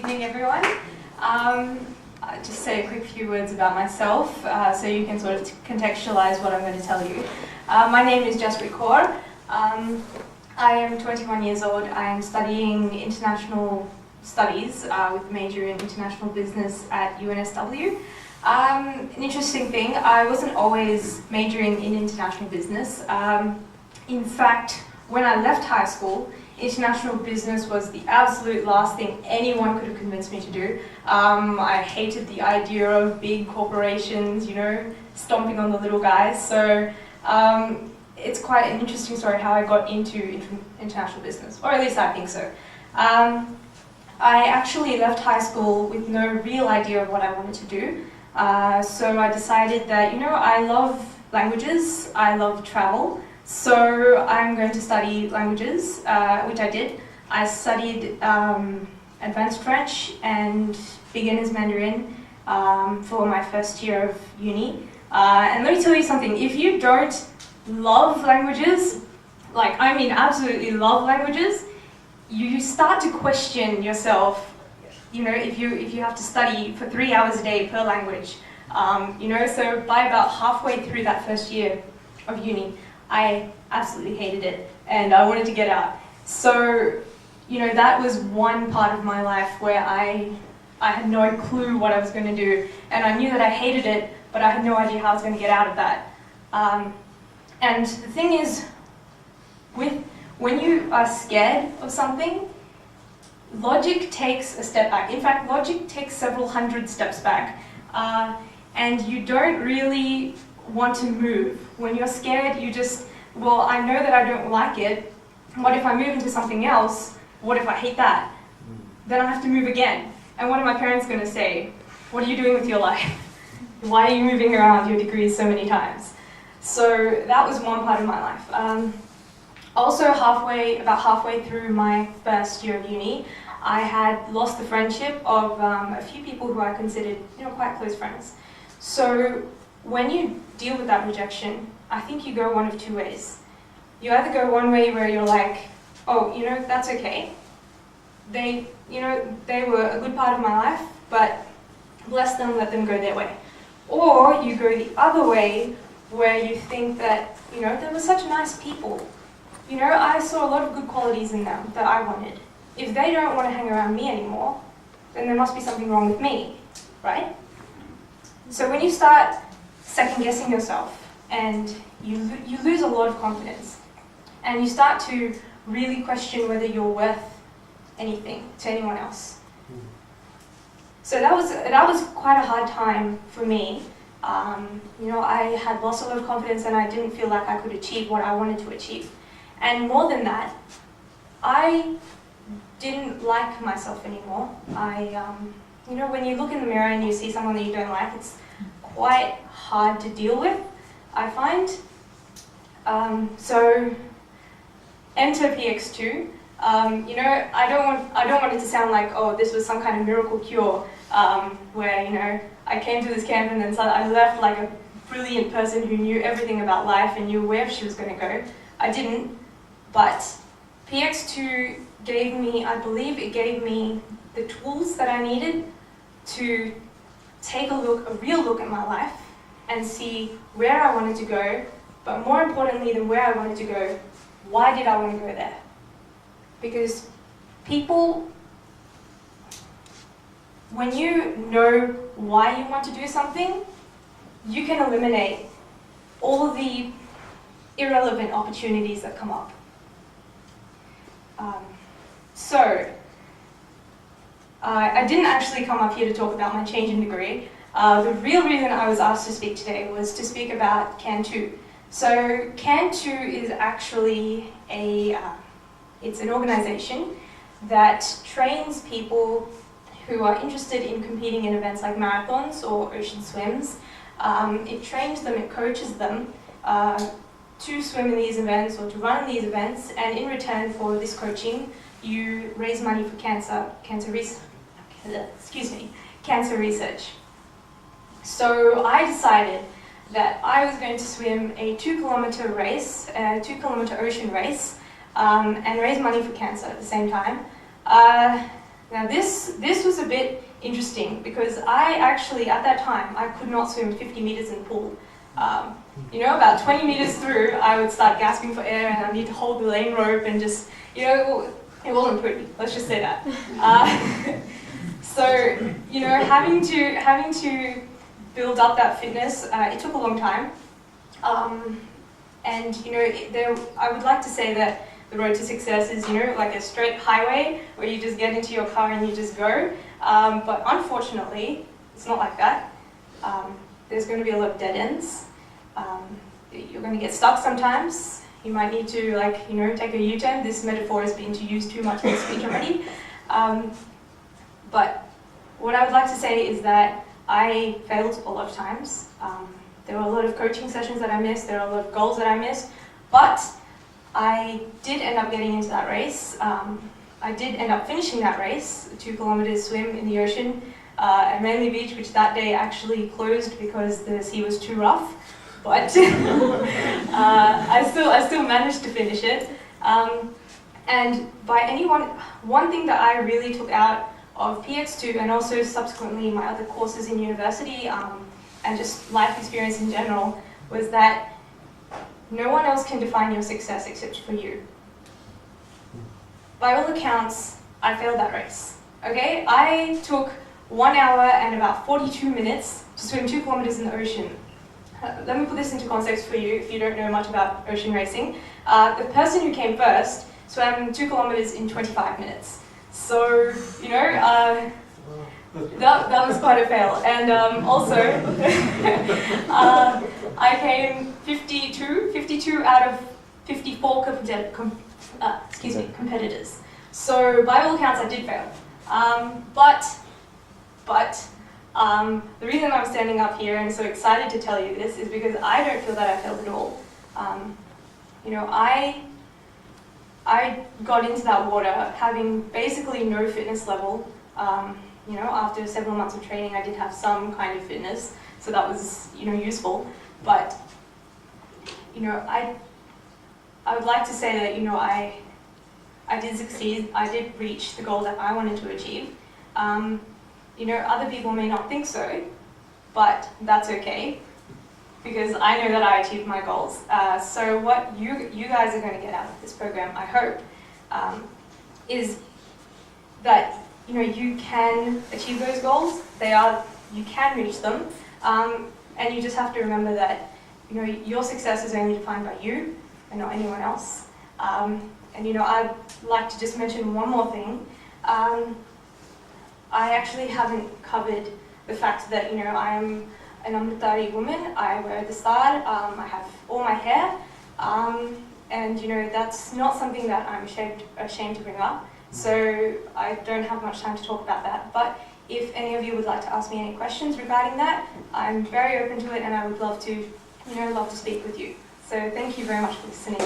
evening, everyone. I'll just say a quick few words about myself so you can sort of contextualize what I'm going to tell you. My name is Jaspreet. I am 21 years old. I am studying international studies with a major in international business at UNSW. An interesting thing, I wasn't always majoring in international business. In fact, when I left high school, international business was the absolute last thing anyone could have convinced me to do. I hated the idea of big corporations, you know, stomping on the little guys. So it's quite an interesting story how I got into international business, or at least I think so. I actually left high school with no real idea of what I wanted to do. So I decided that, you know, I love languages, I love travel. So I'm going to study languages, which I did. I studied advanced French and beginner's Mandarin for my first year of uni. And let me tell you something, if you don't love languages, like I mean absolutely love languages, you start to question yourself, you know, if you have to study for 3 hours a day per language. You know, so by about halfway through that first year of uni, I absolutely hated it and I wanted to get out. So, you know, that was one part of my life where I had no clue what I was going to do, and I knew that I hated it, but I had no idea how I was going to get out of that. And the thing is, when you are scared of something, logic takes a step back. In fact, logic takes several hundred steps back, and you don't really want to move. When you're scared, you just, well, I know that I don't like it. What if I move into something else? What if I hate that? Then I have to move again. And what are my parents going to say? What are you doing with your life? Why are you moving around your degrees so many times? So that was one part of my life. Also, about halfway through my first year of uni, I had lost the friendship of a few people who I considered, you know, quite close friends. So when you deal with that rejection, I think you go one of two ways. You either go one way where you're like, oh, you know, that's okay. They were a good part of my life, but bless them, let them go their way. Or you go the other way where you think that, you know, they were such nice people. You know, I saw a lot of good qualities in them that I wanted. If they don't want to hang around me anymore, then there must be something wrong with me, right? So when you start second-guessing yourself and you lose a lot of confidence and you start to really question whether you're worth anything to anyone else. So that was quite a hard time for me. You know, I had lost a lot of confidence and I didn't feel like I could achieve what I wanted to achieve. And more than that, I didn't like myself anymore. You know, when you look in the mirror and you see someone that you don't like, it's quite hard to deal with, I find. So enter PX2. You know, I don't want it to sound like, oh, this was some kind of miracle cure, where, you know, I came to this camp and then I left like a brilliant person who knew everything about life and knew where she was going to go. I didn't, but PX2 gave me, I believe it gave me the tools that I needed to take a real look at my life and see where I wanted to go, but more importantly than where I wanted to go, why did I want to go there? Because people, when you know why you want to do something, you can eliminate all of the irrelevant opportunities that come up. I didn't actually come up here to talk about my change in degree. The real reason I was asked to speak today was to speak about CAN2. So CAN2 is actually it's an organization that trains people who are interested in competing in events like marathons or ocean swims. It trains them, it coaches them to swim in these events or to run in these events, and in return for this coaching, you raise money for cancer research. So I decided that I was going to swim a 2-kilometer race, a 2-kilometer ocean race, and raise money for cancer at the same time. Now this was a bit interesting because I actually, at that time, I could not swim 50 meters in the pool. You know, about 20 meters through, I would start gasping for air and I need to hold the lane rope and just, you know, it wasn't pretty, let's just say that. So, you know, having to build up that fitness, it took a long time. And, you know, I would like to say that the road to success is, you know, like a straight highway where you just get into your car and you just go. But unfortunately, it's not like that. There's going to be a lot of dead ends. You're going to get stuck sometimes. You might need to, like, you know, take a U-turn. This metaphor has been used too much in the speech already. But what I would like to say is that I failed a lot of times. There were a lot of coaching sessions that I missed. There were a lot of goals that I missed. But I did end up getting into that race. I did end up finishing that race, 2 kilometers swim in the ocean at Manly Beach, which that day actually closed because the sea was too rough. But I still managed to finish it. And one thing that I really took out of PX2 and also subsequently my other courses in university and just life experience in general was that no one else can define your success except for you. By all accounts, I failed that race. Okay, I took 1 hour and about 42 minutes to swim 2 kilometers in the ocean. Let me put this into context for you if you don't know much about ocean racing. The person who came first swam 2 kilometers in 25 minutes. So, you know, that was quite a fail. And also, I came 52 out of 54 competitors. So by all accounts, I did fail. But the reason I'm standing up here and so excited to tell you this is because I don't feel that I failed at all. You know, I got into that water having basically no fitness level. You know, after several months of training, I did have some kind of fitness, so that was, you know, useful. But, you know, I would like to say that, you know, I did succeed. I did reach the goal that I wanted to achieve. You know, other people may not think so, but that's okay, because I know that I achieved my goals. So what you guys are going to get out of this program, I hope, is that, you know, you can achieve those goals. You can reach them, and you just have to remember that, you know, your success is only defined by you and not anyone else. And, you know, I'd like to just mention one more thing. I actually haven't covered the fact that, you know, I'm an Amritari woman. I wear the star. I have all my hair. And, you know, that's not something that I'm ashamed to bring up. So I don't have much time to talk about that. But if any of you would like to ask me any questions regarding that, I'm very open to it and I would love to, you know, speak with you. So thank you very much for listening.